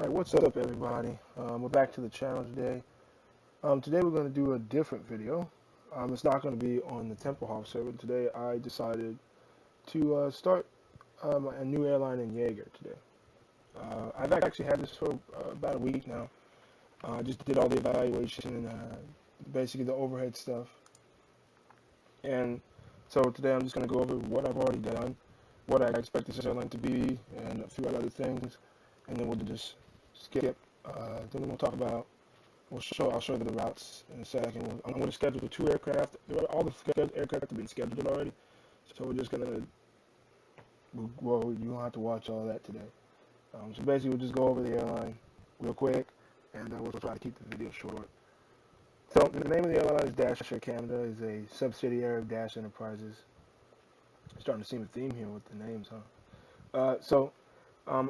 Alright, what's up everybody? We're back to the channel today. Today we're going to do a different video. It's not going to be on the Tempelhof server. Today I decided to start a new airline in Yeager today. I've actually had this for about a week now. I just did all the evaluation and basically the overhead stuff. And so today I'm just going to go over what I've already done, what I expect this airline to be, and a few other things. And then we'll just skip. Then we'll talk about. I'll show you the routes in a second. I'm going to schedule the 2 aircraft. All the aircraft have been scheduled already, so we're just gonna. Well, you don't have to watch all that today. So basically, we'll just go over the airline real quick, and we'll try to keep the video short. So the name of the airline is Dash Air Canada. Is a subsidiary of Dash Enterprises. I'm starting to see a theme here with the names, huh?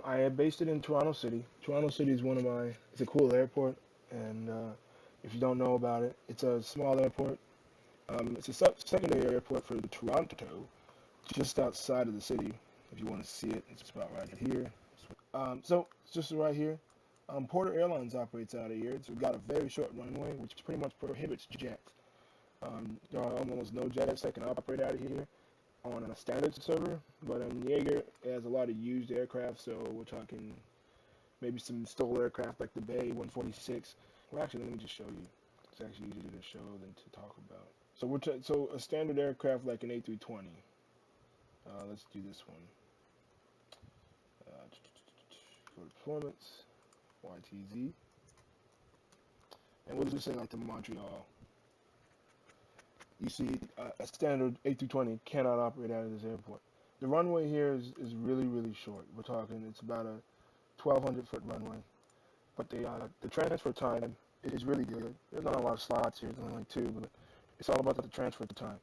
I had based it in Toronto City. Toronto City is it's a cool airport, and if you don't know about it, it's a small airport. It's a secondary airport for the Toronto, just outside of the city. If you want to see it, it's just about right here. So it's just right here. Porter Airlines operates out of here. It's got a very short runway, which pretty much prohibits jets. There are almost no jets that can operate out of here on a standard server, but Yeager has a lot of used aircraft, so we're talking maybe some stolen aircraft like the Bay 146. Well, actually, let me just show you. It's actually easier to show than to talk about. So a standard aircraft like an A320. Let's do this one. For performance, YTZ, and we'll just say like the Montreal. You see, a standard A320 cannot operate out of this airport. The runway here is really, really short. We're talking, it's about a 1,200-foot runway. But the transfer time is really good. There's not a lot of slots here, there's only like 2, but it's all about the transfer time.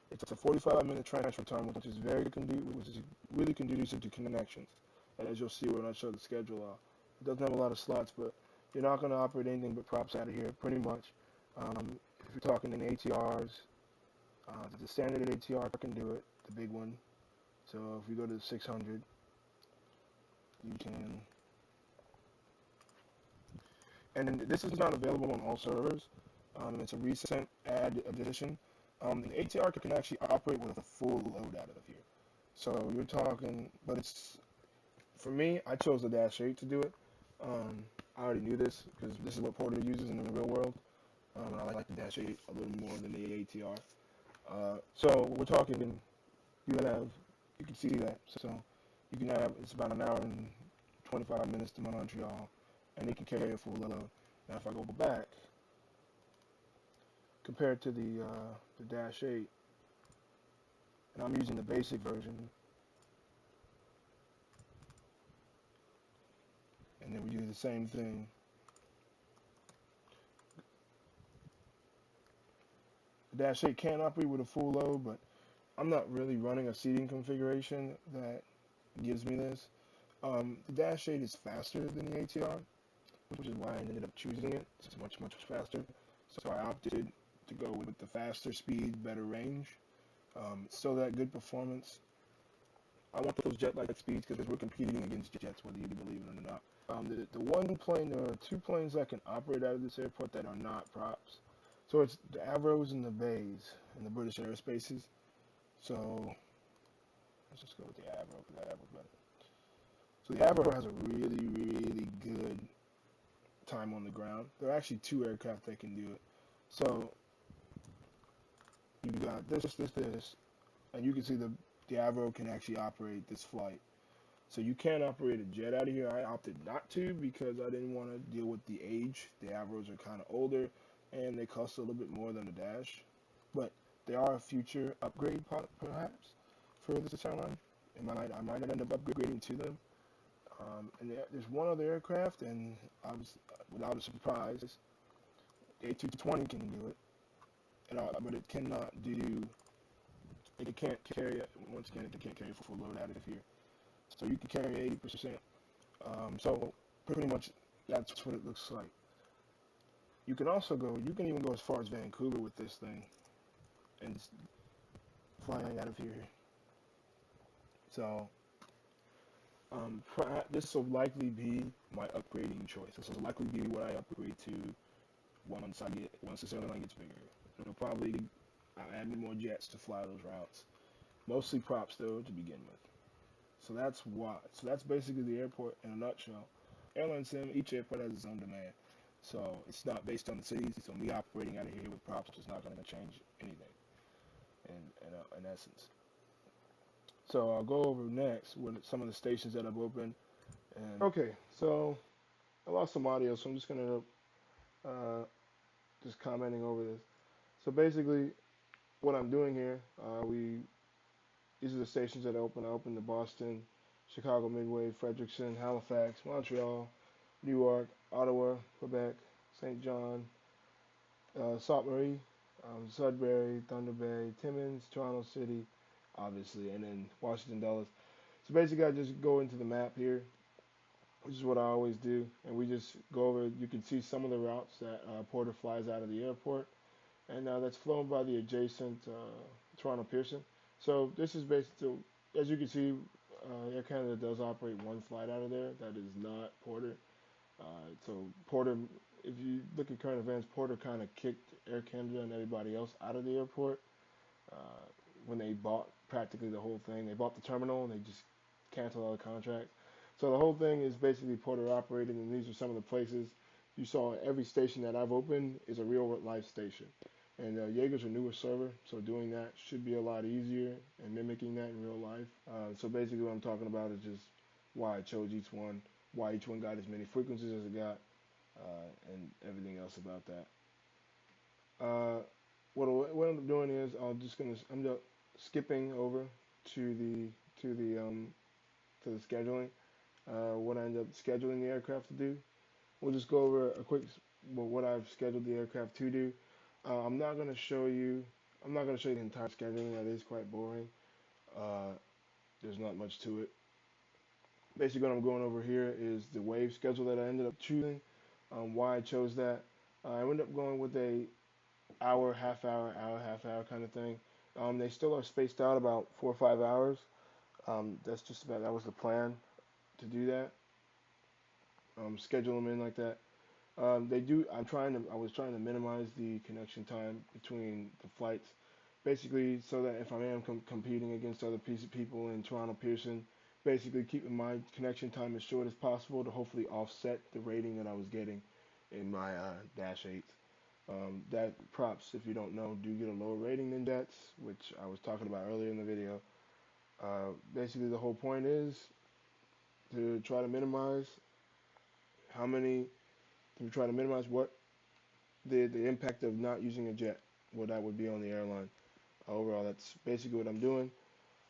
It's a 45-minute transfer time, which is really conducive to connections. And as you'll see when I show the schedule off, it doesn't have a lot of slots, but you're not going to operate anything but props out of here, pretty much. If you're talking in ATRs, the standard ATR can do it, the big one. So if we go to the 600, you can. And this is not available on all servers. It's a recent addition. The ATR can actually operate with a full load out of here. So you're talking, but for me, I chose the Dash 8 to do it. I already knew this because this is what Porter uses in the real world. And I like the Dash 8 a little more than the ATR. So we're talking, you can see that. So you can have, it's about an hour and 25 minutes to Montreal, and it can carry a full load. Now if I go back, compared to the Dash 8, and I'm using the basic version, and then we do the same thing. The Dash 8 can operate with a full load, but I'm not really running a seating configuration that gives me this. The Dash 8 is faster than the ATR, which is why I ended up choosing it. It's much, much faster. So I opted to go with the faster speed, better range. Still that good performance. I want those jet-like speeds because we're competing against jets, whether you believe it or not. The one plane, there are 2 planes that can operate out of this airport that are not props. So it's the Avros and the Bays in the British airspaces. So let's just go with the Avro because the Avro's better. So the Avro has a really, really good time on the ground. There are actually 2 aircraft that can do it. So you got this, and you can see the Avro can actually operate this flight. So you can operate a jet out of here. I opted not to because I didn't want to deal with the age. The Avros are kind of older, and they cost a little bit more than the Dash. But they are a future upgrade, perhaps, for this airline. I might end up upgrading to them. And there's one other aircraft, and I was, without a surprise, the A220 can do it. But it cannot do. It can't carry. Once again, it can't carry a full load out of here. So you can carry 80%. So pretty much that's what it looks like. You can also go. You can even go as far as Vancouver with this thing, and flying out of here. So This will likely be my upgrading choice. This will likely be what I upgrade to once this airline gets bigger. It'll probably add me more jets to fly those routes. Mostly props though to begin with. So that's why. So that's basically the airport in a nutshell. Airlinesim, each airport has its own demand. So it's not based on the cities. So me operating out of here with props is not going to change anything in essence. So I'll go over next with some of the stations that I've opened. And okay, so I lost some audio, so I'm just gonna just commenting over this. So basically, what I'm doing here, these are the stations that I opened. I opened the Boston, Chicago Midway, Frederickson, Halifax, Montreal, Newark, Ottawa, Quebec, St. John, Sault Marie, Sudbury, Thunder Bay, Timmins, Toronto City, obviously, and then Washington Dulles. So basically, I just go into the map here, which is what I always do, and we just go over. You can see some of the routes that Porter flies out of the airport, and that's flown by the adjacent Toronto Pearson. So this is basically, as you can see, Air Canada does operate one flight out of there. That is not Porter. So Porter, if you look at current events, Porter kind of kicked Air Canada and everybody else out of the airport uh, when they bought practically the whole thing. They bought the terminal and they just canceled all the contracts. So the whole thing is basically Porter operated, and these are some of the places you saw. Every station that I've opened is a real life station. And Yeager's a newer server, so doing that should be a lot easier and mimicking that in real life. So basically what I'm talking about is just why I chose each one, why each one got as many frequencies as it got, and everything else about that. What I'm doing is I'm just skipping over to the scheduling. What I end up scheduling the aircraft to do. We'll just go over a quick what I've scheduled the aircraft to do. I'm not going to show you. I'm not going to show you the entire scheduling. That is quite boring. There's not much to it. Basically, what I'm going over here is the wave schedule that I ended up choosing. Why I chose that. I ended up going with a hour, half hour, half hour kind of thing. They still are spaced out about 4 or 5 hours. That was the plan to do that. Schedule them in like that. They do. I was trying to minimize the connection time between the flights, basically, so that if I am competing against other people in Toronto Pearson, basically keeping my connection time as short as possible to hopefully offset the rating that I was getting in my Dash 8s. That props, if you don't know, do get a lower rating than jets, which I was talking about earlier in the video. Basically, the whole point is to try to minimize what the impact of not using a jet, what that would be on the airline. Overall, that's basically what I'm doing.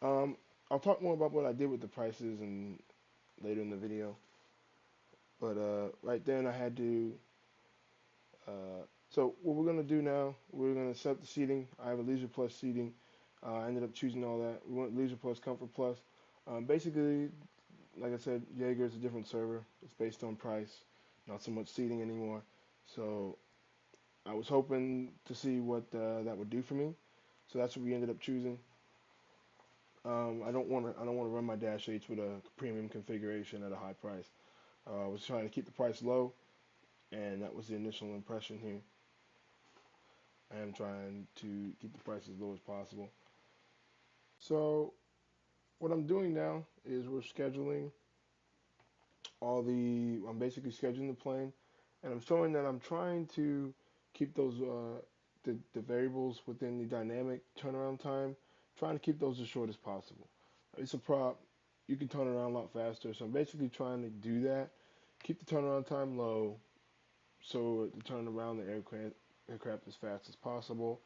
I'll talk more about what I did with the prices and later in the video. But right then I had to. So what we're gonna do now, we're gonna set the seating. I have a Leisure Plus seating. I ended up choosing all that. We went Leisure Plus, Comfort Plus. Basically, like I said, Yeager is a different server. It's based on price, not so much seating anymore. So I was hoping to see what that would do for me. So that's what we ended up choosing. I don't want to run my Dash 8s with a premium configuration at a high price. I was trying to keep the price low, and that was the initial impression here. I am trying to keep the price as low as possible. So what I'm doing now is I'm basically scheduling the plane, and I'm showing that I'm trying to keep those the variables within the dynamic turnaround time, trying to keep those as short as possible. It's a prop. You can turn around a lot faster, so I'm basically trying to do that. Keep the turnaround time low, so to turn around the aircraft as fast as possible.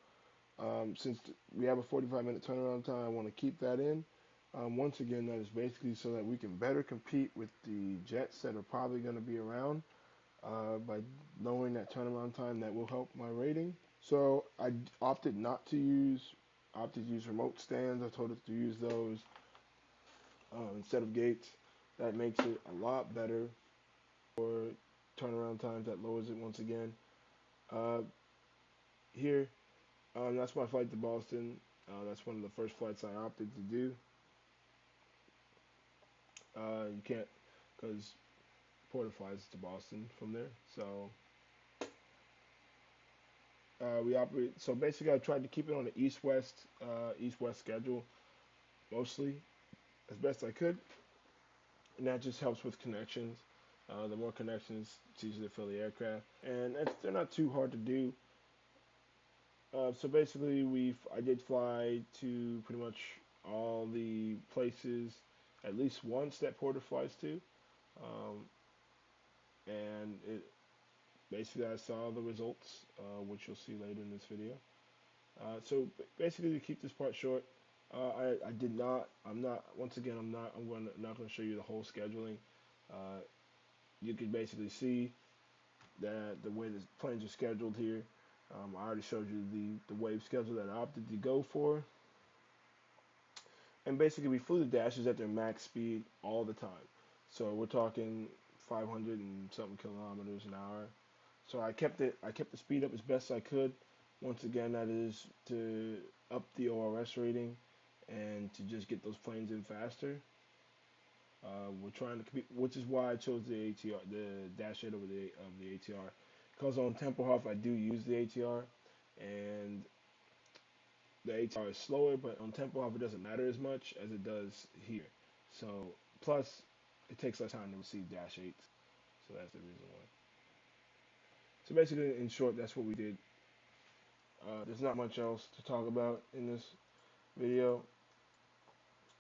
Since we have a 45-minute turnaround time, I want to keep that in. Once again, that is basically so that we can better compete with the jets that are probably going to be around by lowering that turnaround time. That will help my rating. So I opted to use remote stands. I told it to use those instead of gates. That makes it a lot better for turnaround times. That lowers it once again. Here, that's my flight to Boston. That's one of the first flights I opted to do. You can't, because Porter flies to Boston from there. So we operate. So basically, I tried to keep it on the east-west schedule mostly as best I could, and that just helps with connections. The more connections, it's easier to fill the aircraft, and they're not too hard to do. So basically, I did fly to pretty much all the places at least once that Porter flies to, um, and basically I saw the results, which you'll see later in this video. So basically, to keep this part short, I did not. I'm not. Once again, I'm not. Not going to show you the whole scheduling. Uh, you can basically see that the way the planes are scheduled here. I already showed you the wave schedule that I opted to go for, and basically we flew the dashes at their max speed all the time. So we're talking 500 and something kilometers an hour. So I kept the speed up as best I could. Once again, that is to up the ORS rating and to just get those planes in faster. We're trying to compete, which is why I chose the ATR, the dash 8 over the ATR, because on Tempelhof I do use the ATR, and the ATR is slower, but on Tempelhof it doesn't matter as much as it does here. So plus it takes less time to receive dash 8s, so that's the reason why. So basically, in short, that's what we did. There's not much else to talk about in this video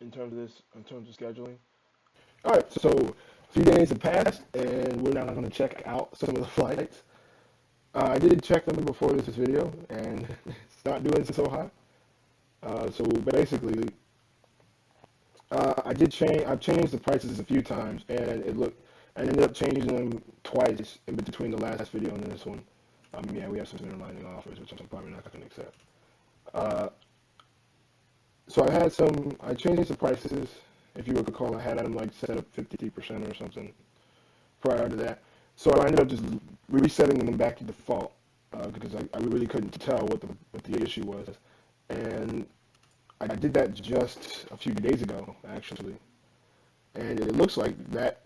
in terms of scheduling. All right, so a few days have passed, and we're now going to check out some of the flights. I did check them before this video, and it's not doing so hot. So basically, I've changed the prices a few times, and I ended up changing them twice in between the last video and this one. Yeah, we have some interlining offers, which I'm probably not going to accept. So I changed the prices. If you recall, I had them like set up 50% or something prior to that. So I ended up just resetting them back to default because I really couldn't tell what the issue was. And I did that just a few days ago, actually. And it looks like that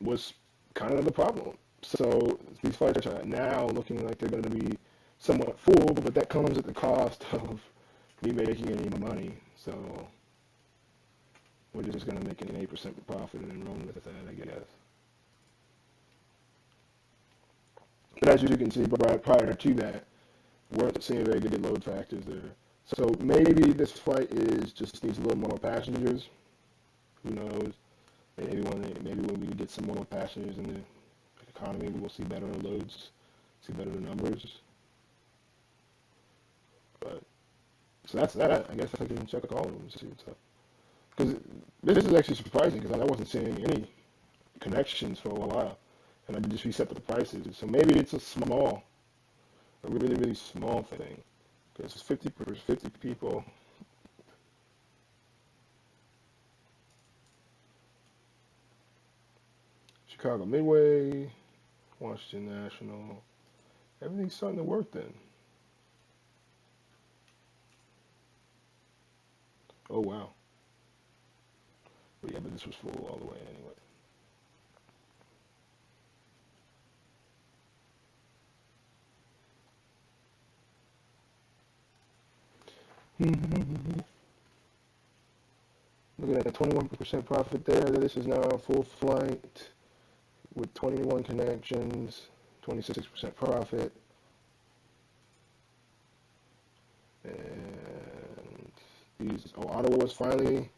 was kind of the problem. So these flights are now looking like they're going to be somewhat full, but that comes at the cost of me making any money. So we're just going to make an 8% profit and run with that, I guess. But as you can see, prior to that, weren't seeing very good load factors there. So maybe this flight just needs a little more passengers. Who knows? Maybe when we get some more passengers in the economy, we'll see better loads, see better numbers. But so that's that. I guess I can check all of them to see what's up. Because this is actually surprising because I wasn't seeing any connections for a while, and I just reset the prices. So maybe it's a really, really small thing. Because it's 50 people. Chicago Midway, Washington National. Everything's starting to work then. Oh, wow. But yeah, but this was full all the way anyway. Look at that 21% profit there. This is now a full flight with 21 connections, 26% profit. And Ottawa's finally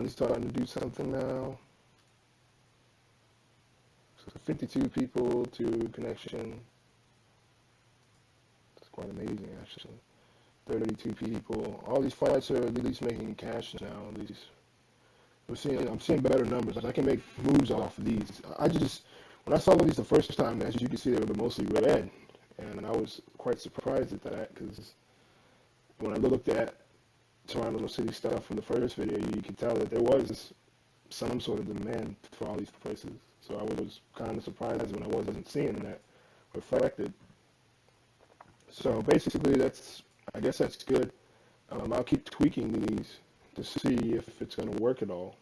starting to do something now. So 52 people to connection. It's quite amazing, actually. 32 people. All these flights are at least making cash now. At least I'm seeing better numbers. I can make moves off of these. When I saw these the first time, as you can see, they were mostly red, and I was quite surprised at that because when I looked at Toronto City stuff from the first video, you could tell that there was some sort of demand for all these places. So I was kind of surprised when I wasn't seeing that reflected. So basically, I guess that's good. I'll keep tweaking to see if it's going to work at all,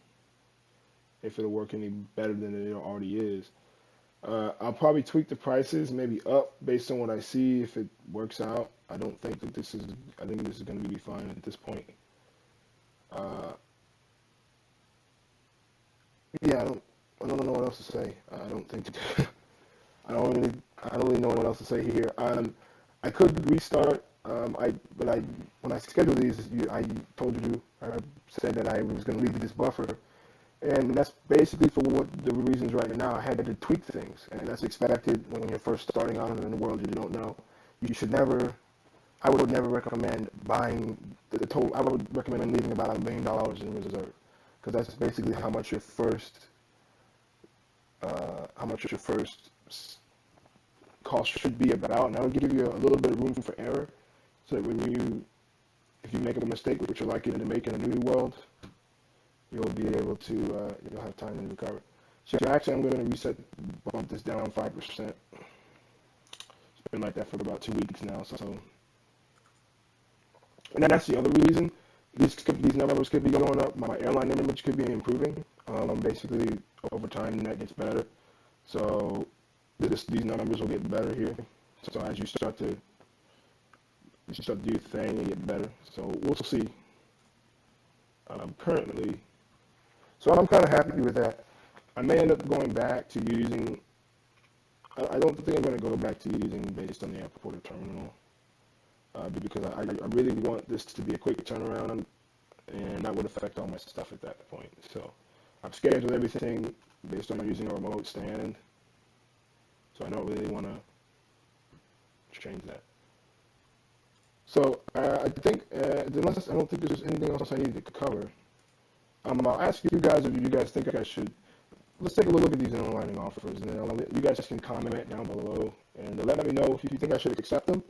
if it'll work any better than it already is. I'll probably tweak the prices, maybe up based on what I see. If it works out, I don't think that this is. I think this is going to be fine at this point. Yeah, I don't know what else to say. I don't think. I don't really know what else to say here. I could restart. When I scheduled these, I told you, I said that I was going to leave this buffer. And that's basically for what the reasons right now. I had to tweak things, and that's expected when you're first starting out in the world you don't know. You should never, I would never recommend buying the total. I would recommend leaving about $1 million in reserve, because that's basically how much your first cost should be about. And that would give you a little bit of room for error, so that if you make a mistake, which you're likely to make in a new world, you'll be able to, you'll have time to recover. So actually, I'm going to bump this down 5%. It's been like that for about 2 weeks now. And then that's the other reason. These numbers could be going up. My airline image could be improving. Basically, over time, that gets better. So these numbers will get better here. So as you start to do your thing, you get better. So we'll see. Currently. So I'm kind of happy with that. I may end up going back to using, I don't think I'm going to go back to using based on the airport or terminal, because I really want this to be a quick turnaround, and that would affect all my stuff at that point. So I've scheduled everything based on using a remote stand, so I don't really want to change that. So I think, unless I don't think there's anything else I need to cover, I'll ask you guys if you guys think I should. Let's take a look at these airlining offers, and then you guys just can comment down below and let me know if you think I should accept them.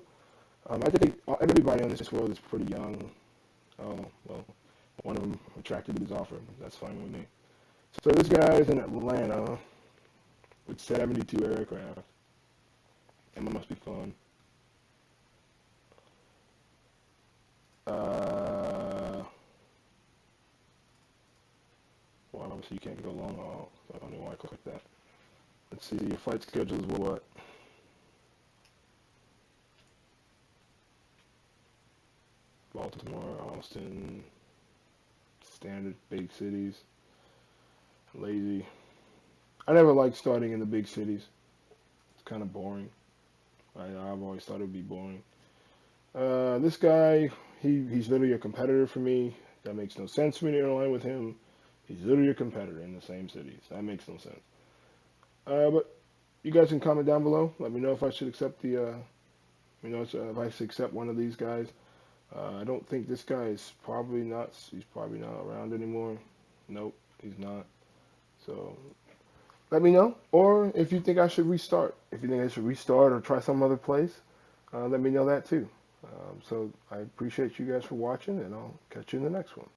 I think everybody on this world is pretty young. Oh, well, one of them attracted to this offer. That's fine with me. So this guy is in Atlanta with 72 aircraft. And it must be fun. Well, obviously you can't go long haul, so I don't know why I clicked that. Let's see, your flight schedules were what? Baltimore, Austin, standard big cities. Lazy. I never liked starting in the big cities. It's kind of boring. I've always thought it would be boring. This guy, he's literally a competitor for me. That makes no sense for me to airline with him. He's literally a competitor in the same cities. That makes no sense. But you guys can comment down below. Let me know if I should accept if I should accept one of these guys. I don't think this guy is probably not. He's probably not around anymore. Nope, he's not. So let me know. Or if you think I should restart. If you think I should restart or try some other place, let me know that too. So I appreciate you guys for watching, and I'll catch you in the next one.